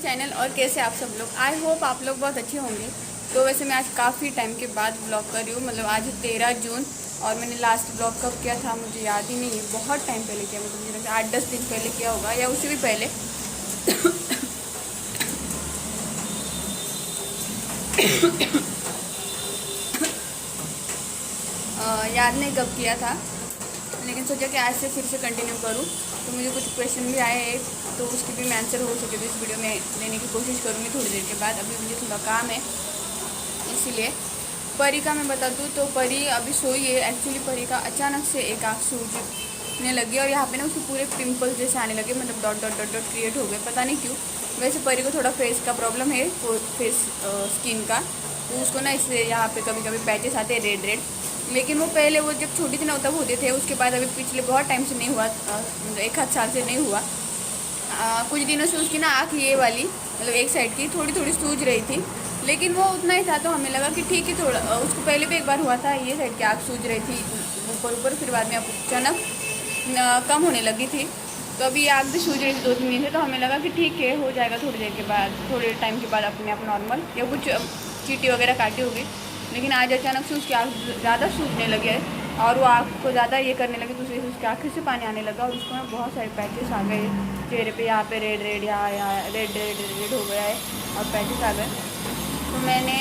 Channel और कैसे आप सब लोग। आई होप आप लोग बहुत अच्छे होंगे। तो वैसे मैं आज काफ़ी टाइम के बाद ब्लॉग कर रही हूँ, मतलब आज 13 जून और मैंने लास्ट ब्लॉग कब किया था मुझे याद ही नहीं है। बहुत टाइम पहले किया, मतलब मुझे लगता है 8-10 दिन पहले किया होगा या उससे भी पहले। याद नहीं कब किया था, लेकिन सोचा कि आज से फिर से कंटिन्यू करूँ। तो मुझे कुछ क्वेश्चन भी आए हैं, तो उसकी भी मैं आंसर हो सके तो इस वीडियो में लेने की कोशिश करूँगी थोड़ी देर के बाद। अभी मुझे थोड़ा काम है इसीलिए। परी का मैं बता दूँ तो परी अभी सोई है। एक्चुअली परी का अचानक से एक आँख सूजने लगी और यहाँ पे ना उसके पूरे पिंपल्स जैसे आने लगे, मतलब dot dot dot dot create हो गए, पता नहीं क्यों। वैसे परी को थोड़ा फेस का प्रॉब्लम है, फेस स्किन का, तो उसको ना इससे यहाँ पे कभी कभी पैचेस आते हैं रेड रेड। लेकिन वो पहले वो जब छोटी थी ना तब होते थे, उसके बाद अभी पिछले बहुत टाइम से नहीं हुआ, मतलब 1 आध साल से नहीं हुआ। कुछ दिनों से उसकी ना आँख ये वाली, मतलब एक साइड की थोड़ी थोड़ी सूज रही थी, लेकिन वो उतना ही था तो हमें लगा कि ठीक है। थोड़ा उसको पहले भी एक बार हुआ था, ये साइड की आँख सूज रही थी ऊपर ऊपर, फिर बाद में अचानक कम होने लगी थी। तो अभी आँख भी सूज रही थी 2-3 दिन से, तो हमें लगा कि ठीक है हो जाएगा थोड़ी देर के बाद, थोड़े टाइम के बाद अपने आप नॉर्मल, या कुछ चीटी वगैरह काटी होगी। लेकिन आज अचानक से उसकी आँख ज़्यादा सूजने लगे है और वो आँख को ज़्यादा ये करने लगी, तो उसकी आँखें से पानी आने लगा और उसको ना बहुत सारे पैचेस आ गए चेहरे पे। यहाँ पे रेड रेड, यहाँ रेड रेड रेड हो गया है और पैचेस आ गए। तो मैंने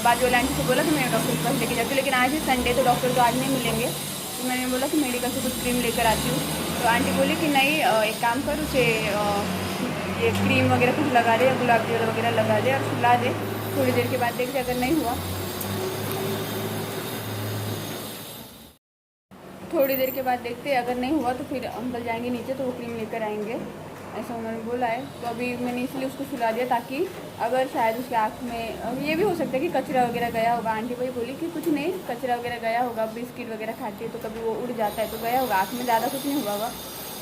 बाजू वाले आंटी से बोला कि मैं डॉक्टर के पास लेके जाती हूँ, लेकिन आज है संडे तो डॉक्टर तो आज नहीं मिलेंगे। तो मैंने बोला कि मेडिकल से कुछ क्रीम लेकर आती हूँ। तो आंटी बोली कि नहीं, एक काम कर, उसे ये क्रीम वगैरह कुछ लगा दे या गुलाब जल वगैरह लगा दे और सुला दे। थोड़ी देर के बाद देखते, अगर नहीं हुआ, थोड़ी देर के बाद देखते हैं, अगर नहीं हुआ तो फिर अंकल जाएंगे नीचे तो वो क्रीम लेकर आएंगे, ऐसा उन्होंने बोला है। तो अभी मैंने इसलिए उसको सुला दिया ताकि अगर शायद उसकी आँख में ये भी हो सकता है कि कचरा वगैरह गया होगा। आंटी भाई बोली कि कुछ नहीं, कचरा वगैरह गया होगा, बिस्किट वगैरह खाती है तो कभी वो उड़ जाता है तो गया होगा, आँख में ज़्यादा कुछ नहीं हुआ होगा।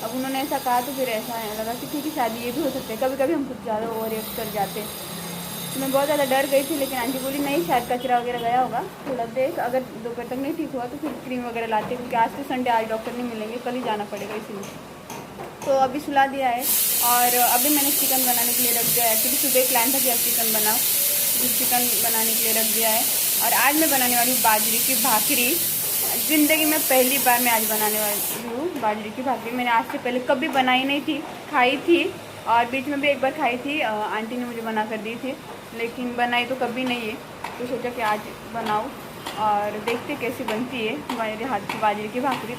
अब उन्होंने ऐसा कहा तो फिर ऐसा लगा कि ठीक है शायद ये भी हो सकता है। कभी कभी हम कुछ ज़्यादा ओवर रिएक्ट कर जाते हैं। तो मैं बहुत ज़्यादा डर गई थी, लेकिन आंटी बोली नहीं शायद कचरा वगैरह गया होगा, थोड़ा देख, अगर दोपहर तक नहीं ठीक हुआ तो फिर क्रीम वगैरह लाते, क्योंकि आज तो संडे, आज डॉक्टर नहीं मिलेंगे, कल ही जाना पड़ेगा इसीलिए। तो अभी सुला दिया है और अभी मैंने चिकन बनाने के लिए रख दिया है, क्योंकि सुबह प्लान था कि आज चिकन बनाओ, तो चिकन बनाने के लिए रख दिया है। और आज मैं बनाने वाली हूँ बाजरे की भाकरी। ज़िंदगी में पहली बार मैं आज बनाने वाली हूँ बाजरे की भाकरी। मैंने आज से पहले कभी बनाई नहीं थी, खाई थी और बीच में भी एक बार खाई थी, आंटी ने मुझे बना कर दी थी, लेकिन बनाई तो कभी नहीं है। तो सोचा कि आज बनाऊँ और देखते कैसी बनती है मेरे हाथ की बाजरे की भाकरी।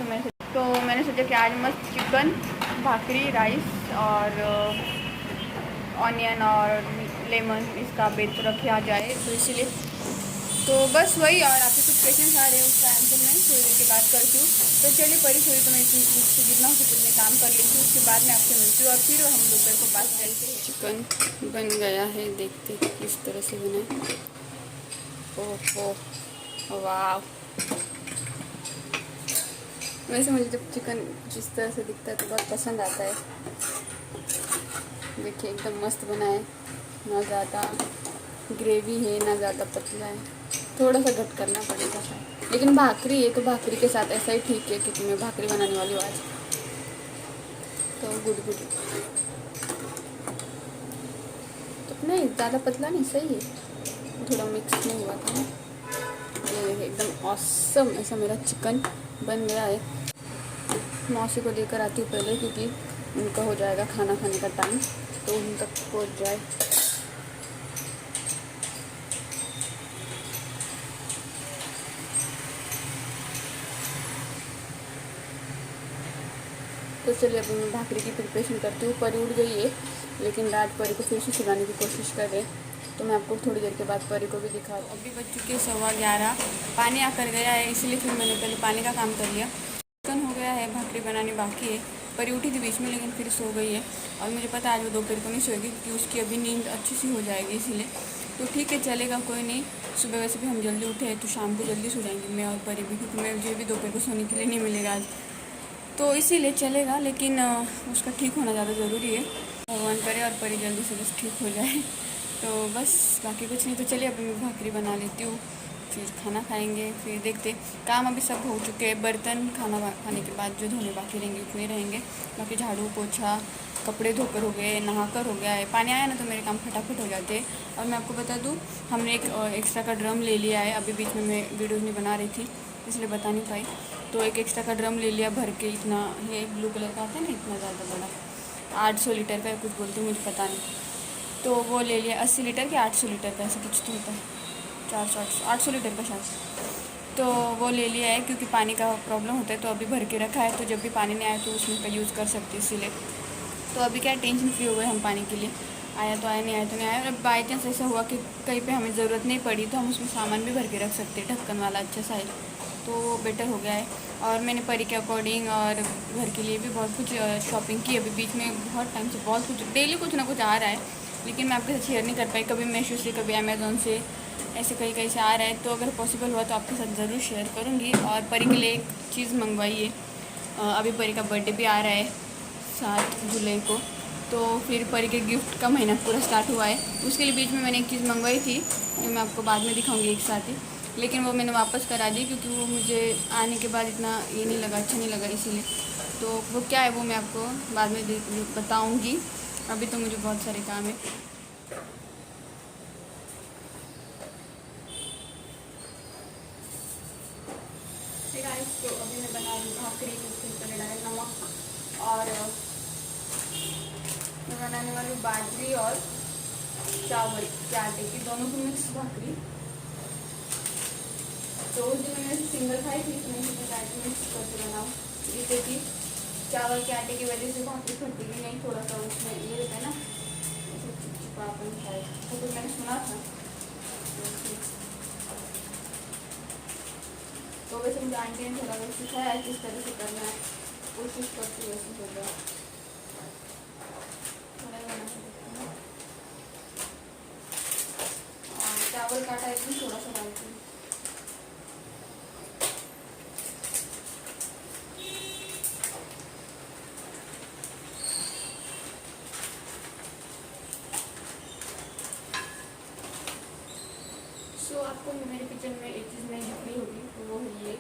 तो मैंने सोचा कि आज मस्त चिकन, भाकरी, राइस और ऑनियन और लेमन इसका बेत रखे आ जाए, तो इसीलिए। तो बस वही, और आपके कुछ क्वेश्चन आ रहे हैं उसका आंसर मैं थोड़ी देर के बाद करती हूँ। तो चलिए परी थोड़ी, तो मैं इससे जितना हो सके उतने काम कर लेती हूँ, उसके बाद मैं आपसे मिलती हूँ और फिर हम दोपहर को बात करते हैं। चिकन बन गया है, देखते किस तरह से बने। ओह वाह, वैसे मुझे जब चिकन जिस तरह से दिखता है तो बहुत पसंद आता है। देखिए एकदम मस्त बना है, ना ज़्यादा ग्रेवी है ना ज़्यादा पतला है, थोड़ा सा घट करना पड़ेगा शायद, लेकिन भाकरी है तो भाकरी के साथ ऐसा ही ठीक है, क्योंकि मैं भाकरी बनाने वाली हूँ आज। तो गुड गुड, तो नहीं ज़्यादा पतला नहीं, सही है, थोड़ा मिक्स नहीं हुआ था ना। ये एकदम ऑसम, ऐसा मेरा चिकन बन गया है। मौसी को देकर आती हूँ पहले, क्योंकि उनका हो जाएगा खाना खाने का टाइम, तो उन तक पहुँच जाए। तो चलिए अभी मैं भाकरी की प्रिपरेशन करती हूँ। परी उड़ गई है, लेकिन रात परी को फिर से सुलाने की कोशिश कर रहे हैं। तो मैं आपको थोड़ी देर के बाद परी को भी दिखा दूँ। अभी बज चुके 11:15, पानी आकर गया है, इसलिए फिर मैंने पहले पानी का काम कर लिया। चिकन हो गया है, भाकरी बनानी बाकी है। परी उठी थी बीच में लेकिन फिर सो गई है, और मुझे पता है आज वो दोपहर को नहीं सोएगी क्योंकि उसकी अभी नींद अच्छी सी हो जाएगी, इसीलिए तो ठीक है चलेगा, कोई नहीं। सुबह वैसे भी हम जल्दी उठे हैं तो शाम को जल्दी सो जाएंगे मैं और परी भी, क्योंकि मुझे भी दोपहर को सोने के लिए नहीं मिलेगा आज, तो इसीलिए चलेगा। लेकिन उसका ठीक होना ज़्यादा ज़रूरी है, भगवान करे और परी जल्दी से बस ठीक हो जाए, तो बस बाकी कुछ नहीं। तो चलिए अभी मैं भाकरी बना लेती हूँ, फिर खाना खाएंगे, फिर देखते। काम अभी सब हो चुके हैं, बर्तन खाना खाने के बाद जो धोने बाकी रहेंगे उतने रहेंगे, बाकी झाड़ू पोछा कपड़े धोकर हो गए, नहाकर हो गया है। पानी आया ना तो मेरे काम फटाफट हो जाते हैं। और मैं आपको बता दूँ, हमने एक एक्स्ट्रा का ड्रम ले लिया है, अभी बीच में मैं वीडियोज़ नहीं बना रही थी इसलिए बता नहीं पाई, तो एक एक्स्ट्रा का ड्रम ले लिया भर के, इतना ये ब्लू कलर का आता है ना, इतना ज़्यादा बड़ा, 800 लीटर का कुछ बोलते हैं मुझे पता नहीं, तो वो ले लिया। 80 लीटर के 800 लीटर का ऐसा कुछ तो होता है, 800 लीटर का शायद, तो वो ले लिया है क्योंकि पानी का प्रॉब्लम होता है, तो अभी भर के रखा है, तो जब भी पानी नहीं आया तो उसमें का यूज़ कर सकते, इसीलिए तो अभी क्या टेंशन फ्री हो गए हम पानी के लिए, आया तो आया, नहीं आया तो नहीं आया। और बाई चांस ऐसा हुआ कि कहीं पे हमें ज़रूरत नहीं पड़ी तो हम उसमें सामान भी भर के रख सकते हैं, ढक्कन वाला अच्छा सा है, तो बेटर हो गया है। और मैंने परी के अकॉर्डिंग और घर के लिए भी बहुत कुछ शॉपिंग की अभी बीच में, बहुत टाइम से बहुत कुछ, डेली कुछ ना कुछ आ रहा है, लेकिन मैं आपके साथ शेयर नहीं कर पाई, कभी मीशो से कभी अमेज़ोन से, ऐसे कहीं कहीं से आ रहा है, तो अगर पॉसिबल हुआ तो आपके साथ ज़रूर शेयर करूँगी। और परी के लिए एक चीज़ मंगवाई है, अभी परी का बर्थडे भी आ रहा है 7 जुलाई को, तो फिर परी के गिफ्ट का महीना पूरा स्टार्ट हुआ है, उसके लिए बीच में मैंने एक चीज़ मंगवाई थी, मैं आपको बाद में दिखाऊंगी एक साथ ही, लेकिन वो मैंने वापस करा दी क्योंकि वो मुझे आने के बाद इतना ये नहीं लगा, अच्छा नहीं लगा, इसीलिए। तो वो क्या है वो मैं आपको बाद में बताऊँगी, अभी तो मुझे बहुत सारे काम है। तो अभी मैं बना रही हूँ भाकरी, उसके ऊपर डाले नमक, और मैं बनाने वाली हूँ बाजरी और चावल के आटे की, दोनों की मिक्स भाकरी। तो उस दिन मैंने सिंगल खाई थी, इसमें मिक्स करके बनाऊँ, जिससे कि चावल के आटे की वजह से भाकरी फटती भी नहीं, थोड़ा सा उसमें ये रहता है ना, चिपचिपापन शायद, तो कुछ मैंने सुना था। तो वैसे मुझे आंटी ने थोड़ा बहुत सिखाया है किस तरह से करना है, कोशिश करती हूँ वैसे हो गया। चावल काटा एकदम थोड़ा सा डालती हूँ। तो आपको मेरे किचन में एक चीज़ नहीं दिख रही होगी, तो वो है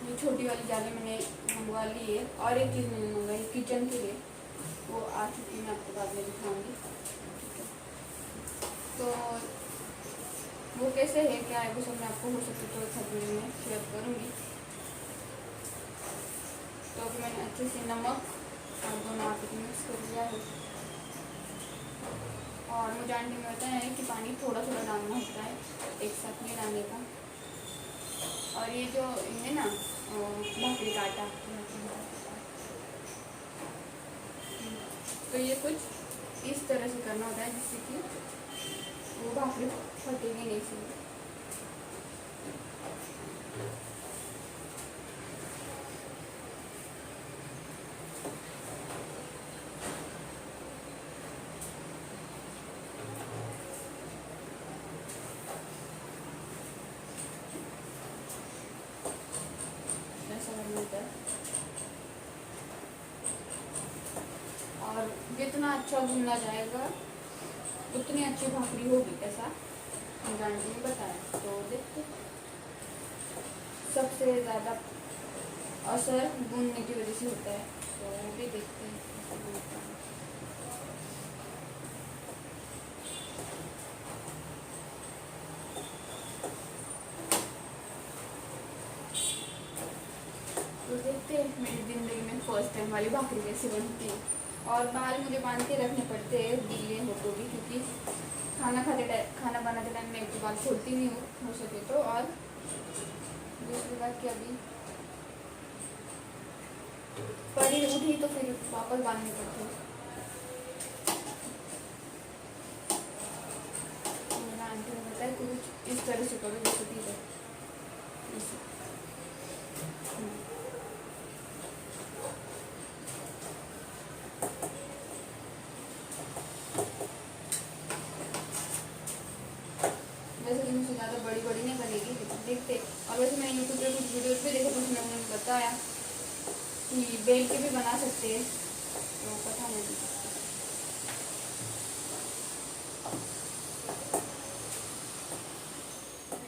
ये छोटी वाली जाली मैंने मंगवा ली है, और एक चीज़ मैंने मंगवाई किचन के लिए, वो आ चुकी मैं आपको बाद में दिखाऊंगी। तो वो कैसे है क्या है वो सब मैं आपको हो सके तो एक वीडियो में शेयर करूँगी। तो अभी मैंने अच्छे से नमक और दोनों आटे मिक्स कर दिया है, और मुझे आंटी ने बताया है कि पानी थोड़ा थोड़ा डालना होता है, एक साथ नहीं डालने का। और ये जो है ना भाकरी का आटा, तो ये कुछ इस तरह से करना होता है जिससे कि वो भाकरी फटेगी नहीं से। और जितना अच्छा भुनना जाएगा उतनी अच्छी भाकरी होगी, ऐसा मुझे आंटी ने बताया। तो देखते, सबसे ज़्यादा असर भूनने की वजह से होता है, तो वो भी देखते हैं। तो देखते हैं मेरी ज़िंदगी में फर्स्ट टाइम वाली भाकरी कैसे बनती है। और बाल मुझे बांध के रखने पड़ते हैं गीले हो तो भी, क्योंकि खाना बनाते टाइम मैं एक बार छोड़ती नहीं हूँ हो सके तो। और दूसरी बात कि अभी परी उठी तो फिर वापस बांधने पड़ते हैं। इस तरह से करो जैसे कि वैसे तो मुझसे ज़्यादा बड़ी बड़ी नहीं बनेगी देखते। और वैसे मैंने यूट्यूब पे कुछ वीडियोस पे देखा तो उसमें उन्होंने बताया कि बेल के भी बना सकते हैं, तो पता नहीं।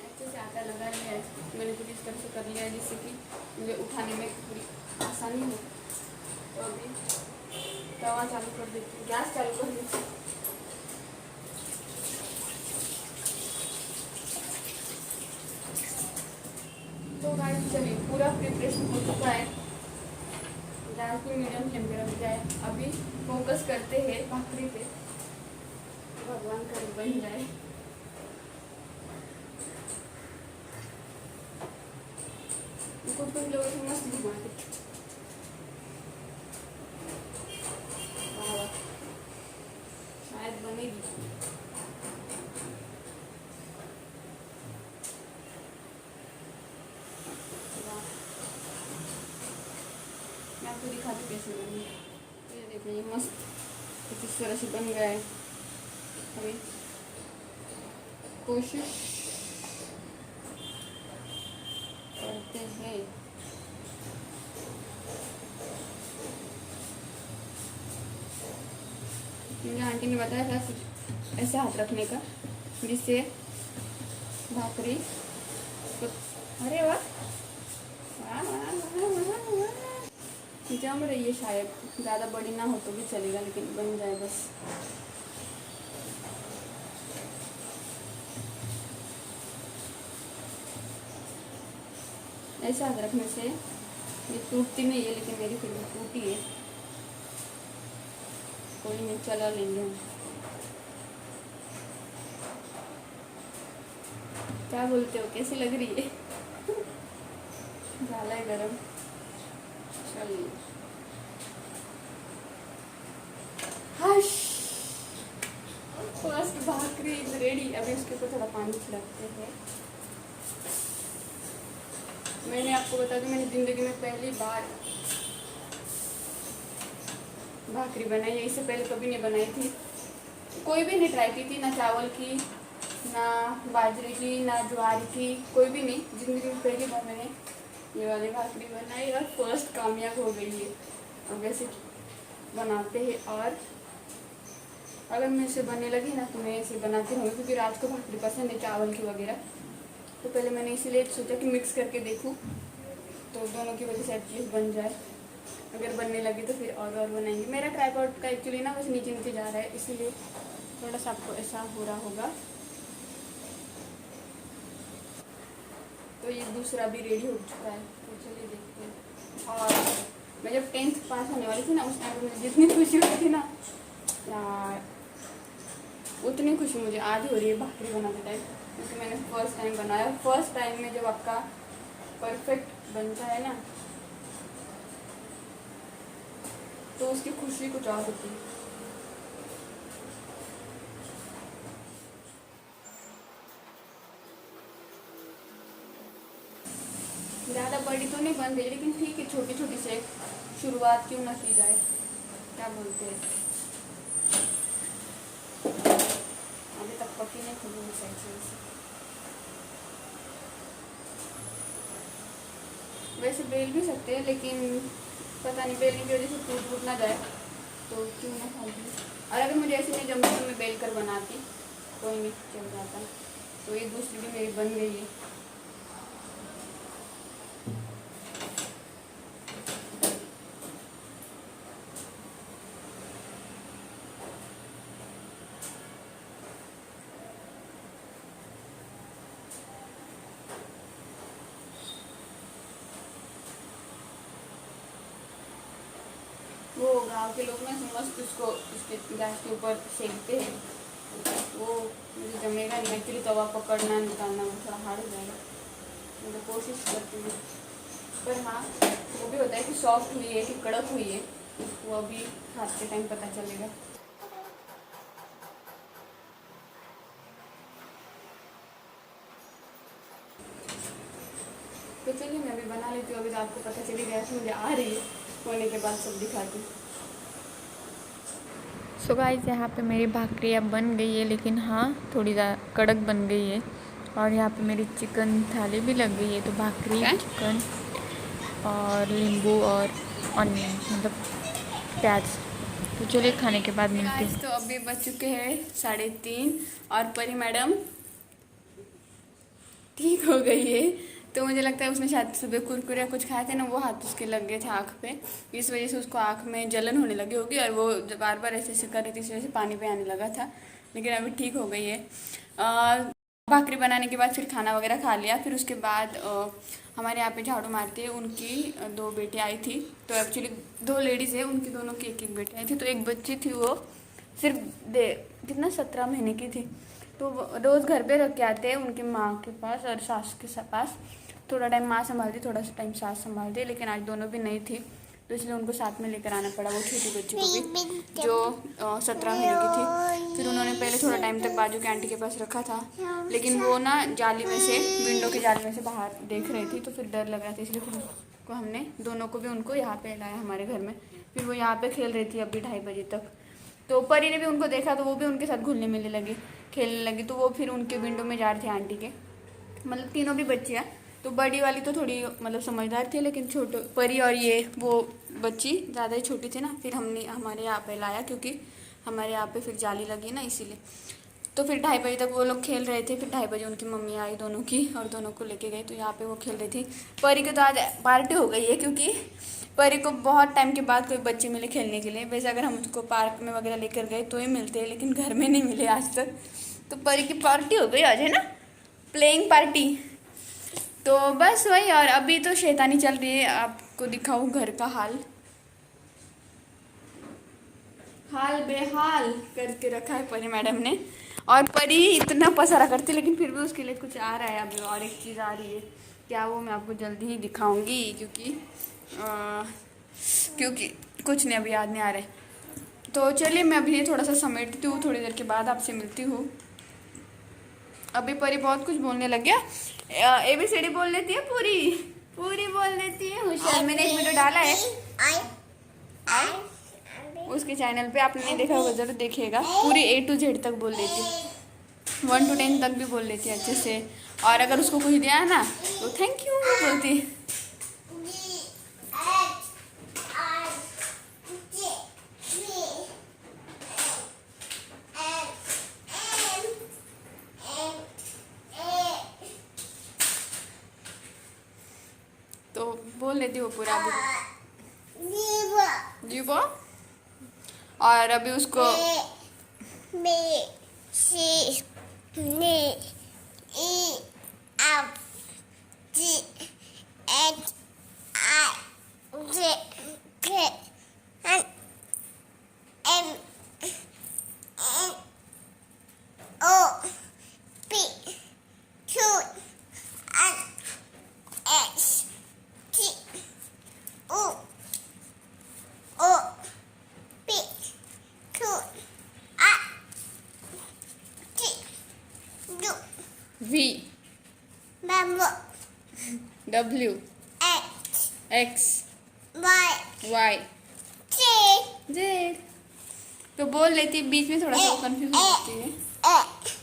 अच्छे से आटा लगा लिया है मैंने, कुछ इस तरह से कर लिया है जिससे कि मुझे उठाने में थोड़ी आसानी हो। तो अभी तवा चालू कर देती हूँ, गैस चालू कर देती हूँ। तो गाइस चलिए, पूरा प्रिपरेशन हो चुका है, गैस भी मीडियम फ्लेम पे रख जाए। अभी फोकस करते हैं भाकरी पे, भगवान करे बन जाए। कुछ लोगों को मस्त घुमाते, शायद बनेगी। मैं आपको दिखाती कैसे बनी। ये देखिए मस्त कुछ इस तरह से बन गया है। अभी कोशिश करते हैं। मुझे आंटी ने बताया था कुछ ऐसे हाथ रखने का जिससे भाकरी तो, अरे वाह जम रही है। शायद ज़्यादा बड़ी ना हो तो भी चलेगा, लेकिन बन जाए बस। ऐसा हाथ रखने से ये टूटती नहीं है, लेकिन मेरी फिर भी टूटी है। कोई नहीं, चला लेंगे हम। क्या बोलते हो, कैसी लग रही है? ज़्यादा है गरम। चलिए फर्स्ट भाकरी इज रेडी। अभी उसके ऊपर थोड़ा पानी छिड़कते हैं। मैंने आपको बता दूं, मैंने ज़िंदगी में पहली बार भाकरी बनाई है। इससे पहले कभी नहीं बनाई थी, कोई भी नहीं ट्राई की थी, ना चावल की, ना बाजरे की, ना ज्वार की, कोई भी नहीं। ज़िंदगी में पहली बार मैंने ये वाली भाकरी बनाई और फर्स्ट कामयाब हो गई है। अब वैसे बनाते हैं, और अगर मैं इसे बनने लगी ना तो मैं इसे बनाती रहूँगी, क्योंकि रात को भाकरी पसंद है चावल की वगैरह। तो पहले मैंने इसीलिए सोचा कि मिक्स करके देखूँ, तो दोनों की वजह से चीज़ बन जाए। अगर बनने लगी तो फिर और बनाएंगे। मेरा ट्राइपॉड का एक्चुअली ना बस नीचे नीचे जा रहा है, इसीलिए थोड़ा सा आपको ऐसा हो रहा होगा। तो ये दूसरा भी रेडी हो चुका है, तो चलिए देखते हैं। और मैं जब 10th पास होने वाली थी ना, उस टाइम मुझे जितनी खुशी हुई थी ना यार, उतनी खुशी मुझे आज हो रही है भाकरी बनाते टाइम, क्योंकि मैंने फर्स्ट टाइम बनाया। फर्स्ट टाइम में जब आपका परफेक्ट बनता है ना, तो उसकी खुशी कुछ और होती है। ज़्यादा बड़ी तो नहीं बन रही, लेकिन ठीक है, छोटी छोटी से शुरुआत क्यों ना की जाए, क्या बोलते हैं। अभी तक पकी नहीं खुली साइड से। वैसे बेल भी सकते हैं, लेकिन पता नहीं बेलने की वजह से टूट फूट ना जाए, तो क्यों ना खाती। और अगर मुझे ऐसे नहीं जमती तो मैं बेल कर बनाती, कोई नहीं, चल जाता। तो ये दूसरी भी मेरी बन गई है। वो गांव के लोग ना मस्त उसको उसके गैस के ऊपर सेकते हैं, वो मुझे जमेगा नहीं। एक्चुअली तवा पकड़ना निकालना वो थोड़ा हार्ड हो जाएगा, मैं तो कोशिश करती हूँ। पर हाँ, वो भी होता है कि सॉफ्ट हुई है कि कड़क हुई है, वो अभी खाते टाइम पता चलेगा। तो चलिए मैं अभी बना लेती हूँ। अभी तो आपको पता चली गया कि मुझे आ रही है, होने के बाद सब दिखाती हूँ। सो गाइस यहाँ पे मेरी भाकरी अब बन गई है, लेकिन हाँ थोड़ी ज़्यादा कड़क बन गई है। और यहाँ पे मेरी चिकन थाली भी लग गई है। तो भाकरी, चिकन और नींबू और ऑनियन मतलब प्याज। तो चलिए खाने के बाद मिलते हैं। तो अभी बज चुके हैं 3:30 और परी मैडम ठीक हो गई है। तो मुझे लगता है उसने शायद सुबह कुरकुरे कुछ खाए थे ना, वो हाथ उसके लग गए थे आँख पे, इस वजह से उसको आँख में जलन होने लगी होगी और वो जब बार बार ऐसे ऐसे कर रही थी, इस वजह से पानी पे आने लगा था। लेकिन अभी ठीक हो गई है। भाकरी बनाने के बाद फिर खाना वगैरह खा लिया। फिर उसके बाद हमारे यहाँ पे झाड़ू मारती है, उनकी 2 बेटी आई थी। तो एक्चुअली 2 लेडीज़ है, उनकी दोनों की एक बेटी आई थी। तो एक बच्ची थी, वो सिर्फ कितना 17 महीने की थी। तो रोज़ घर पे रख के आते हैं उनकी माँ के पास और सास के पास। थोड़ा टाइम माँ संभालती, थोड़ा सा टाइम सास संभालती, लेकिन आज दोनों भी नहीं थी, तो इसलिए उनको साथ में लेकर आना पड़ा, वो छोटी बच्ची को भी जो 17 महीने की थी। फिर उन्होंने पहले थोड़ा टाइम तक बाजू के आंटी के पास रखा था, लेकिन वो ना जाली में से, विंडो के जाली में से बाहर देख रही थी, तो फिर डर लग रहा था, इसलिए फिर उसको हमने दोनों को भी उनको यहाँ पे लाया हमारे घर में। फिर वो यहाँ पे खेल रही थी अभी 2:30 बजे तक। तो परी ने भी उनको देखा, तो वो भी उनके साथ घुलने मिलने लगी, खेलने लगी। तो वो फिर उनके विंडो में जा रहे थे आंटी के, मतलब तीनों भी बच्चियाँ। तो बड़ी वाली तो थोड़ी मतलब समझदार थी, लेकिन छोटे परी और ये वो बच्ची ज़्यादा ही छोटी थी ना। फिर हमने हमारे यहाँ पे लाया, क्योंकि हमारे यहाँ पे फिर जाली लगी ना, इसीलिए। तो फिर 2:30 बजे तक वो लोग खेल रहे थे। फिर 2:30 बजे उनकी मम्मी आई दोनों की, और दोनों को लेके गए। तो यहाँ पे वो खेल रही थी। परी को तो आज पार्टी हो गई है, क्योंकि परी को बहुत टाइम के बाद कोई बच्चे मिले खेलने के लिए। वैसे अगर हम उसको पार्क में वगैरह लेकर गए तो ही मिलते हैं, लेकिन घर में नहीं मिले आज तक। तो परी की पार्टी हो गई आज, है ना, प्लेइंग पार्टी। तो बस वही। और अभी तो शैतानी चल रही है, आपको दिखाऊं घर का हाल बेहाल करके रखा है परी मैडम ने। और परी इतना पसारा करती, लेकिन फिर भी उसके लिए कुछ आ रहा है अभी, और एक चीज़ आ रही है। क्या वो मैं आपको जल्दी ही दिखाऊंगी, क्योंकि कुछ नहीं अभी याद नहीं आ रहा है। तो चलिए मैं अभी थोड़ा सा समेटती हूँ, थोड़ी देर के बाद आपसे मिलती हूँ। अभी परी बहुत कुछ बोलने लग गया, ABCD बोल लेती है, पूरी बोल लेती है, होशियार। मैंने एक वीडियो डाला है उसके चैनल पे, आपने नहीं देखा होगा जरूर देखिएगा। पूरी A to Z तक बोल लेती है, 1 to 10 तक भी बोल लेती है अच्छे से। और अगर उसको कुछ दिया है ना तो थैंक यू बोलती है। तो बोल लेती हो पूरा जीवो। और अभी उसको V W X Y Z। तो बोल लेती, बीच में थोड़ा सा कंफ्यूज होती है।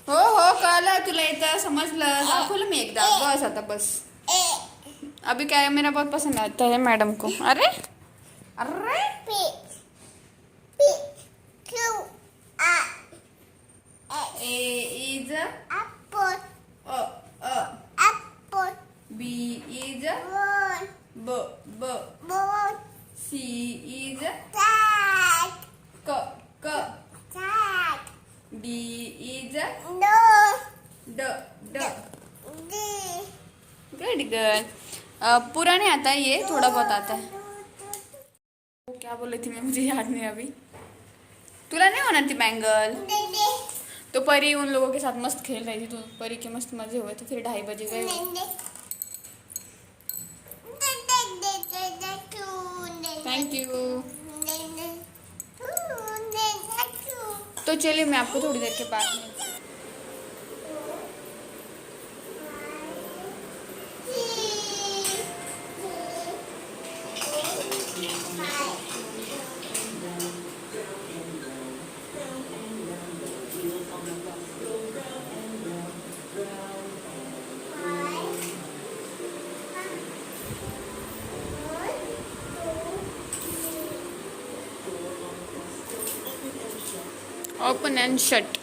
हो कळलं तुला येतं, समजलं, दाखवलं मी एकदा, बस आता बस। अभी क्या है, मेरा बहुत पसंद आता है मैडम को। अरे अरे A is apple. Apple. B is ball. C is cat. D is good girl. पूरा नहीं आता है, ये थोड़ा बहुत आता है। वो क्या बोल रही थी मैं, मुझे याद नहीं अभी। तुला नहीं होना थी बैंगल। तो परी उन लोगों के साथ मस्त खेल रही थी, तो परी के मस्त मजे हुए। तो फिर 2:30 बजे गए। Thank you. तो चलिए मैं आपको थोड़ी देर के बाद मिलती हूँ। Open and shut.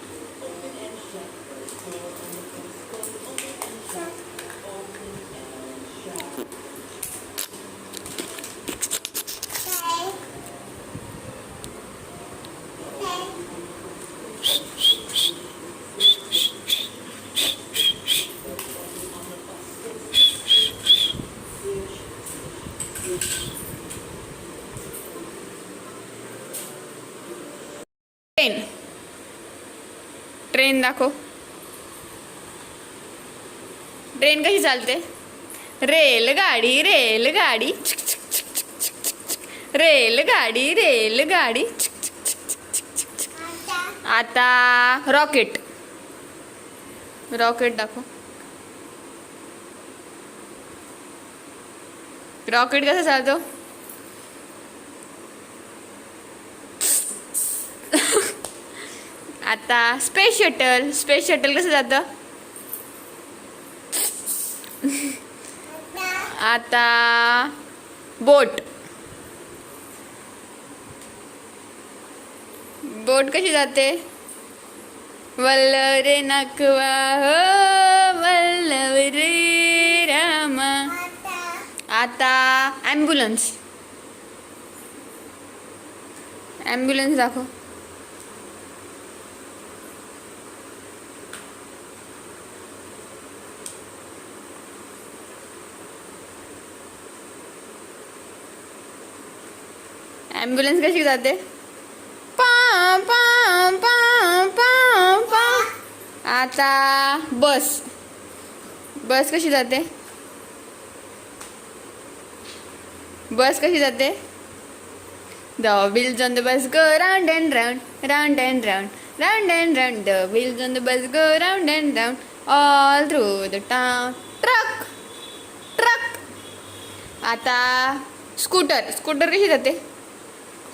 Train. Train दाखव. ट्रेन कशी चालते? रेलगाडी रेलगाडी रेलगाडी रेलगाडी. आता रॉकेट. रॉकेट दाखव. रॉकेट कसं चालतो? आता स्पेस शटल. स्पेस शटल कसं जातं? आता बोट. बोट कशी जाते? वल्लव रे नकवा हो वल्लव रे रामा. आता ॲम्ब्युलन्स. ॲम्ब्युलन्स दाखव. ॲम्ब्युलन्स कशी जाते? पा पा पा पा पा. आता बस. बस कशी जाते? बस कशी जाते? The wheels on the bus go round and round, round and round, round and round. The wheels on the bus go round and round, all through the town. Truck. Truck. आता स्कूटर. स्कूटर कशी जाते?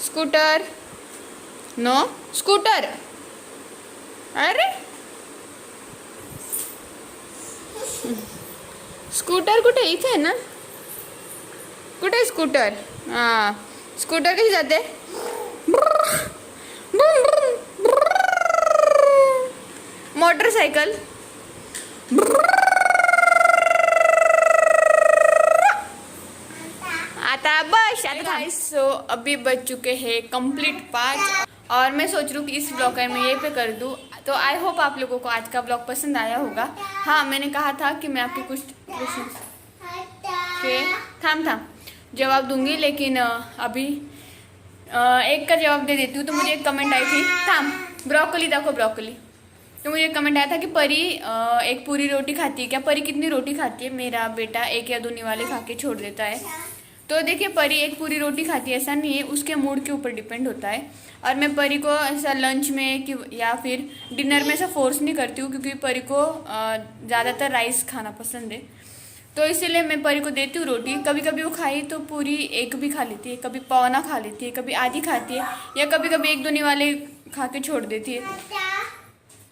Scooter. No scooter. अरे scooter कुठे? इथे आहे ना. कुठे scooter? हां स्कूटर कशी जाते? मोटरसाइकिल. आता बस. आता सो अभी बज चुके हैं कंप्लीट 5 और मैं सोच रही हूँ कि इस ब्लॉग का मैं ये पे कर दूँ. तो आई होप आप लोगों को आज का ब्लॉग पसंद आया होगा. हाँ मैंने कहा था कि मैं आपको कुछ क्वेश्चन के थाम जवाब दूंगी, लेकिन अभी एक का जवाब दे देती हूँ. तो मुझे एक कमेंट आई थी. थाम. ब्रोकली देखो. ब्रोकली. तो मुझे एक कमेंट आया था कि परी एक पूरी रोटी खाती है क्या? परी कितनी रोटी खाती है? मेरा बेटा एक या दो निवाले खा के छोड़ देता है. तो देखिए परी एक पूरी रोटी खाती है ऐसा नहीं है, उसके मूड के ऊपर डिपेंड होता है. और मैं परी को ऐसा लंच में कि या फिर डिनर में ऐसा फोर्स नहीं करती हूँ, क्योंकि परी को ज़्यादातर राइस खाना पसंद है. तो इसीलिए मैं परी को देती हूँ रोटी. कभी कभी वो खाई तो पूरी एक भी खा लेती है, कभी पौना खा लेती है, कभी आधी खाती है, या कभी कभी एक दो निवाले खा के छोड़ देती है.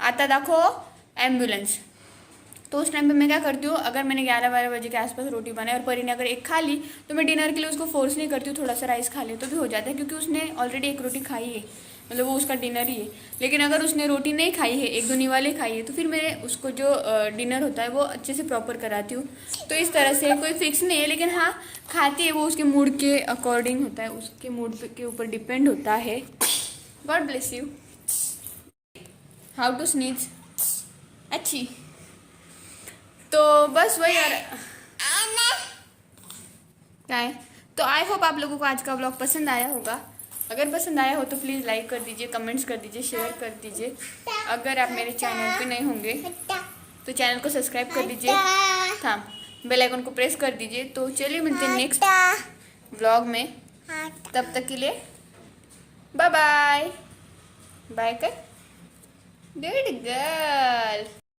आता देखो एम्बुलेंस. तो उस टाइम पे मैं क्या करती हूँ, अगर मैंने 11-12 बजे के आसपास रोटी बनाई और परी ने अगर एक खा ली तो मैं डिनर के लिए उसको फोर्स नहीं करती हूँ थोड़ा सा राइस खा ले तो भी हो जाता है, क्योंकि उसने ऑलरेडी एक रोटी खाई है, मतलब वो उसका डिनर ही है. लेकिन अगर उसने रोटी नहीं खाई है, एक दो निवाले खाई है, तो फिर मैं उसको जो डिनर होता है वो अच्छे से प्रॉपर कराती हूँ. तो इस तरह से कोई फिक्स नहीं है, लेकिन हाँ खाती है वो उसके मूड के अकॉर्डिंग होता है, उसके मूड के ऊपर डिपेंड होता है. God bless you. How to sneeze. अच्छी. तो बस वही यार क्या है. तो आई होप आप लोगों को आज का ब्लॉग पसंद आया होगा. अगर पसंद आया हो तो प्लीज़ लाइक कर दीजिए, कमेंट्स कर दीजिए, शेयर कर दीजिए. अगर आप मेरे चैनल पे नए होंगे तो चैनल को सब्सक्राइब कर दीजिए. हाँ बेल आइकन को प्रेस कर दीजिए. तो चलिए मिलते हैं नेक्स्ट ब्लॉग में. तब तक के लिए बाय बाय. बाय कर गुड गर्ल.